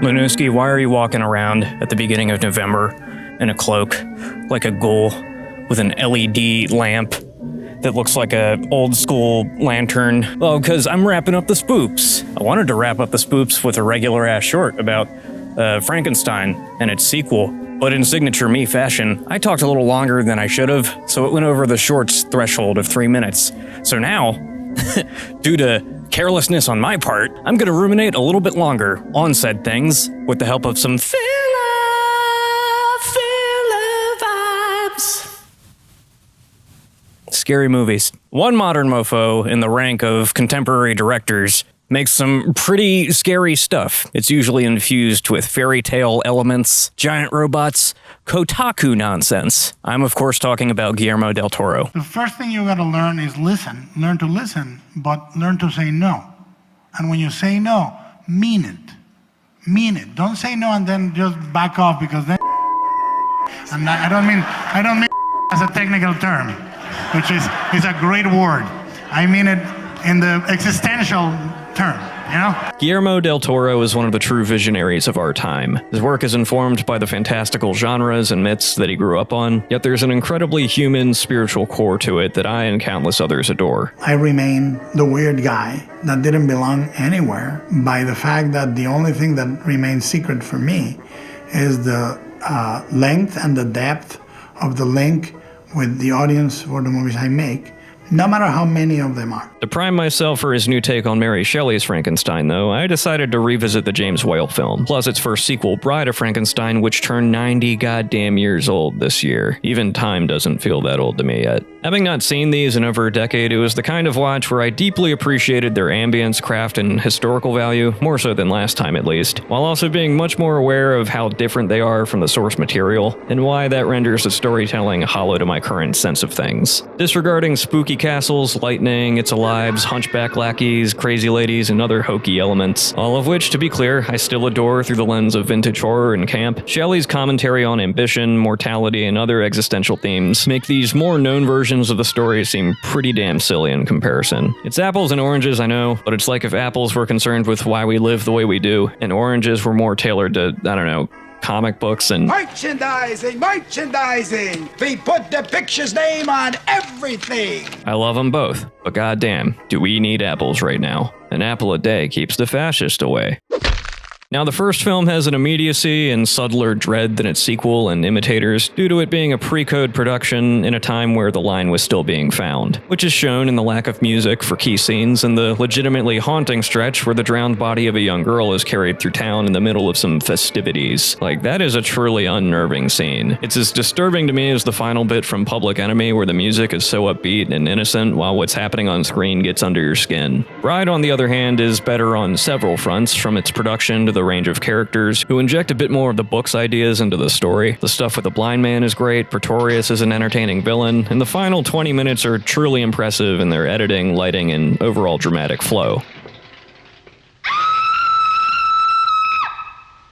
Lanooski, why are you walking around at the beginning of November in a cloak, like a ghoul, with an LED lamp that looks like a old school lantern? Well, because I'm wrapping up the spoops. I wanted to wrap up the spoops with a regular ass short about Frankenstein and its sequel, but in signature me fashion, I talked a little longer than I should have, so it went over the short's threshold of 3 minutes. So now, due to carelessness on my part, I'm gonna ruminate a little bit longer on said things with the help of some filler vibes. Scary movies. One modern mofo in the rank of contemporary directors makes some pretty scary stuff. It's usually infused with fairy tale elements, giant robots, kotaku nonsense. I'm of course talking about Guillermo Del Torro. The first thing you gotta learn is listen. Learn to listen, but learn to say no. And when you say no, mean it. Mean it. Don't say no and then just back off, because then and I don't mean as a technical term, which is a great word. I mean it in the existential term, you know? Guillermo Del Torro is one of the true visionaries of our time. His work is informed by the fantastical genres and myths that he grew up on, yet there's an incredibly human, spiritual core to it that I and countless others adore. I remain the weird guy that didn't belong anywhere by the fact that the only thing that remains secret for me is the length and the depth of the link with the audience for the movies I make, no matter how many of them are. To prime myself for his new take on Mary Shelley's Frankenstein, though, I decided to revisit the James Whale film, plus its first sequel, Bride of Frankenstein, which turned 90 goddamn years old this year. Even time doesn't feel that old to me yet. Having not seen these in over a decade, it was the kind of watch where I deeply appreciated their ambience, craft, and historical value, more so than last time at least, while also being much more aware of how different they are from the source material, and why that renders the storytelling hollow to my current sense of things. Disregarding spooky castles, lightning, It's Alive's, hunchback lackeys, crazy ladies, and other hokey elements, all of which, to be clear, I still adore through the lens of vintage horror and camp. Shelley's commentary on ambition, mortality, and other existential themes make these more known versions of the story seem pretty damn silly in comparison. It's apples and oranges, I know, but it's like if apples were concerned with why we live the way we do, and oranges were more tailored to, I don't know, comic books and merchandising. We put the picture's name on everything. I love them both, but goddamn, do we need apples right now? An apple a day keeps the fascist away. Now, the first film has an immediacy and subtler dread than its sequel and imitators due to it being a pre-code production in a time where the line was still being found, which is shown in the lack of music for key scenes and the legitimately haunting stretch where the drowned body of a young girl is carried through town in the middle of some festivities. Like, that is a truly unnerving scene. It's as disturbing to me as the final bit from Public Enemy where the music is so upbeat and innocent while what's happening on screen gets under your skin. Bride, on the other hand, is better on several fronts, from its production to the range of characters who inject a bit more of the book's ideas into the story. The stuff with the blind man is great, Pretorius is an entertaining villain, and the final 20 minutes are truly impressive in their editing, lighting, and overall dramatic flow.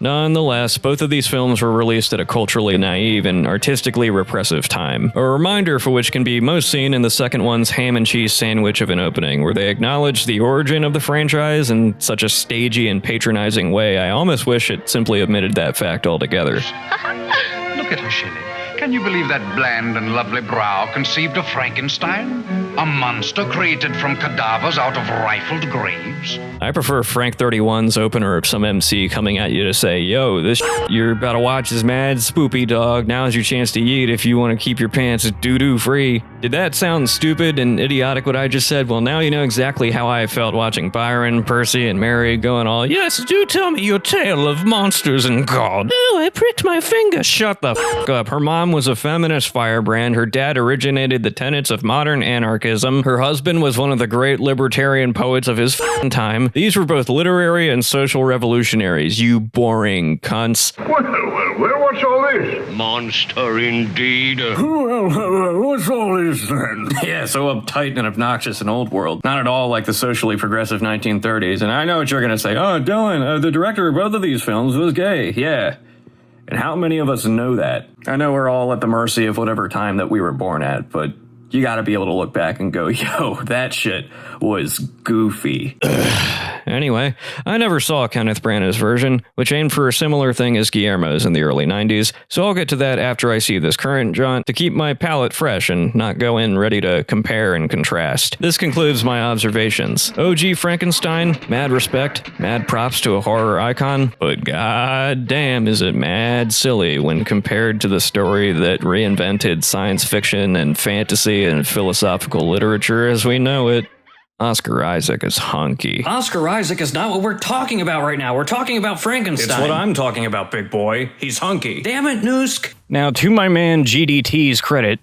Nonetheless, both of these films were released at a culturally naive and artistically repressive time. A reminder for which can be most seen in the second one's ham and cheese sandwich of an opening, where they acknowledge the origin of the franchise in such a stagey and patronizing way I almost wish it simply omitted that fact altogether. Look at her, Shelley. Can you believe that bland and lovely brow conceived of Frankenstein? A monster created from cadavers out of rifled graves? I prefer Frank 31's opener of some MC coming at you to say, yo, this you're about to watch is mad spoopy, dog. Now's your chance to eat if you want to keep your pants doo-doo free. Did that sound stupid and idiotic what I just said? Well, now you know exactly how I felt watching Byron, Percy, and Mary going all, yes, do tell me your tale of monsters and God. Oh, I pricked my finger. Shut the f*** up. Her mom was a feminist firebrand. Her dad originated the tenets of modern anarchism. Her husband was one of the great libertarian poets of his time. These were both literary and social revolutionaries, you boring cunts. Well, what's all this? Monster indeed. What's all this then? Yeah, so uptight and obnoxious and old world. Not at all like the socially progressive 1930s. And I know what you're gonna say. Oh, Dylan, the director of both of these films was gay. Yeah. And how many of us know that? I know we're all at the mercy of whatever time that we were born at, but you gotta be able to look back and go, yo, that shit was goofy. Anyway, I never saw Kenneth Branagh's version, which aimed for a similar thing as Guillermo's in the early 90s, so I'll get to that after I see this current jaunt to keep my palate fresh and not go in ready to compare and contrast. This concludes my observations. OG Frankenstein, mad respect, mad props to a horror icon, but god damn is it mad silly when compared to the story that reinvented science fiction and fantasy and philosophical literature as we know it. Oscar Isaac is hunky. Oscar Isaac is not what we're talking about right now. We're talking about Frankenstein. It's what I'm talking about, big boy. He's hunky. Damn it, Noosk. Now, to my man GDT's credit,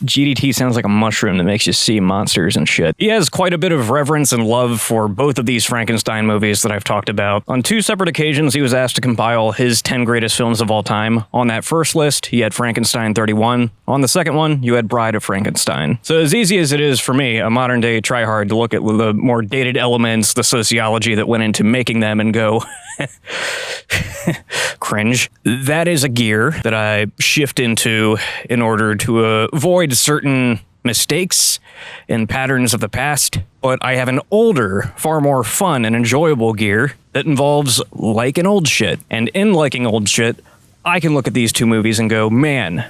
GDT sounds like a mushroom that makes you see monsters and shit. He has quite a bit of reverence and love for both of these Frankenstein movies that I've talked about. On 2 separate occasions, he was asked to compile his 10 greatest films of all time. On that first list, he had Frankenstein 31. On the second one, you had Bride of Frankenstein. So as easy as it is for me, a modern day tryhard, to look at the more dated elements, the sociology that went into making them and go, cringe. That is a gear that I shift into in order to avoid certain mistakes and patterns of the past, but I have an older, far more fun and enjoyable gear that involves liking old shit. And in liking old shit, I can look at these 2 movies and go, man,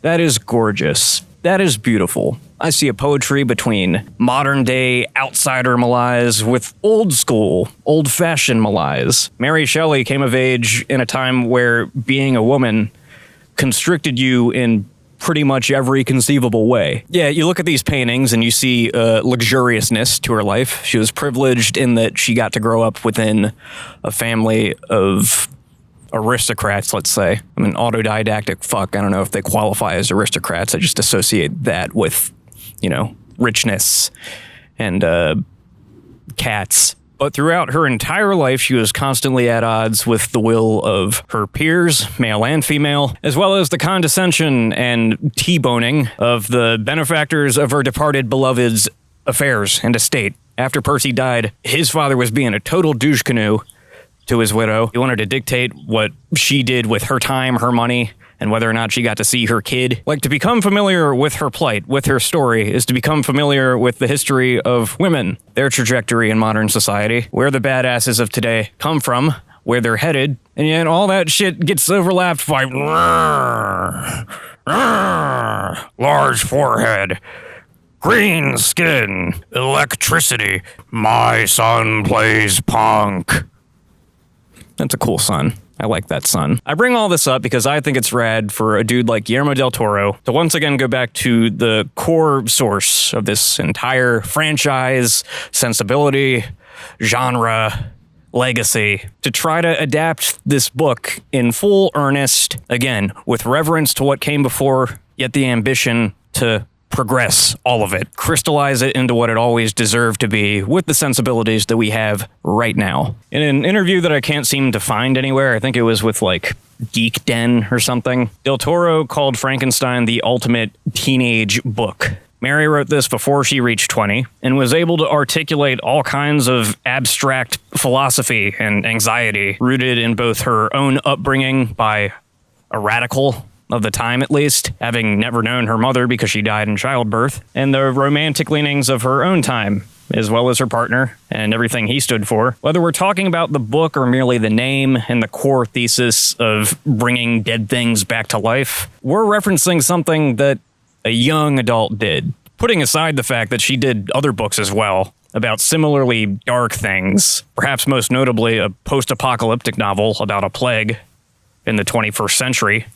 that is gorgeous. That is beautiful. I see a poetry between modern day outsider malaise with old school, old fashioned malaise. Mary Shelley came of age in a time where being a woman constricted you in pretty much every conceivable way. Yeah, you look at these paintings and you see luxuriousness to her life. She was privileged in that she got to grow up within a family of aristocrats, let's say. I'm an autodidactic fuck. I don't know if they qualify as aristocrats. I just associate that with, you know, richness and cats. But throughout her entire life, she was constantly at odds with the will of her peers, male and female, as well as the condescension and T-boning of the benefactors of her departed beloved's affairs and estate. After Percy died, his father was being a total douche canoe to his widow. He wanted to dictate what she did with her time, her money, and whether or not she got to see her kid. Like, to become familiar with her plight, with her story, is to become familiar with the history of women, their trajectory in modern society, where the badasses of today come from, where they're headed, and yet all that shit gets overlapped by large forehead, green skin, electricity, my son plays punk. That's a cool son. I like that son. I bring all this up because I think it's rad for a dude like Guillermo Del Torro to once again go back to the core source of this entire franchise, sensibility, genre, legacy, to try to adapt this book in full earnest, again, with reverence to what came before, yet the ambition to progress all of it, crystallize it into what it always deserved to be with the sensibilities that we have right now. In an interview that I can't seem to find anywhere, I think it was with like Geek Den or something, Del Torro called Frankenstein the ultimate teenage book. Mary wrote this before she reached 20 and was able to articulate all kinds of abstract philosophy and anxiety rooted in both her own upbringing by a radical of the time, at least, having never known her mother because she died in childbirth, and the romantic leanings of her own time, as well as her partner and everything he stood for. Whether we're talking about the book or merely the name and the core thesis of bringing dead things back to life, we're referencing something that a young adult did. Putting aside the fact that she did other books as well about similarly dark things, perhaps most notably a post-apocalyptic novel about a plague in the 21st century,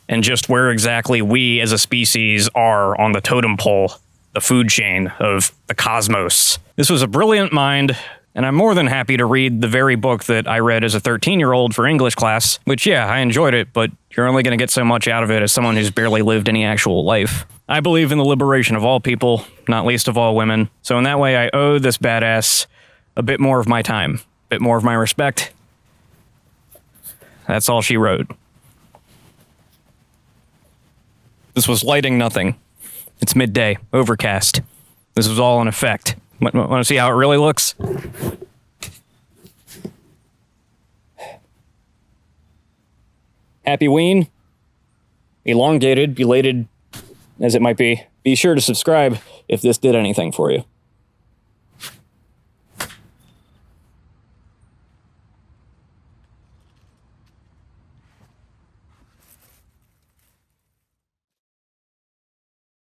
and just where exactly we as a species are on the totem pole, the food chain of the cosmos. This was a brilliant mind, and I'm more than happy to read the very book that I read as a 13-year-old for English class, which, yeah, I enjoyed it, but you're only going to get so much out of it as someone who's barely lived any actual life. I believe in the liberation of all people, not least of all women, so in that way I owe this badass a bit more of my time, a bit more of my respect. That's all she wrote. This was lighting nothing. It's midday, overcast. This was all in effect. Want to see how it really looks? Happy Ween. Elongated, belated as it might be. Be sure to subscribe if this did anything for you.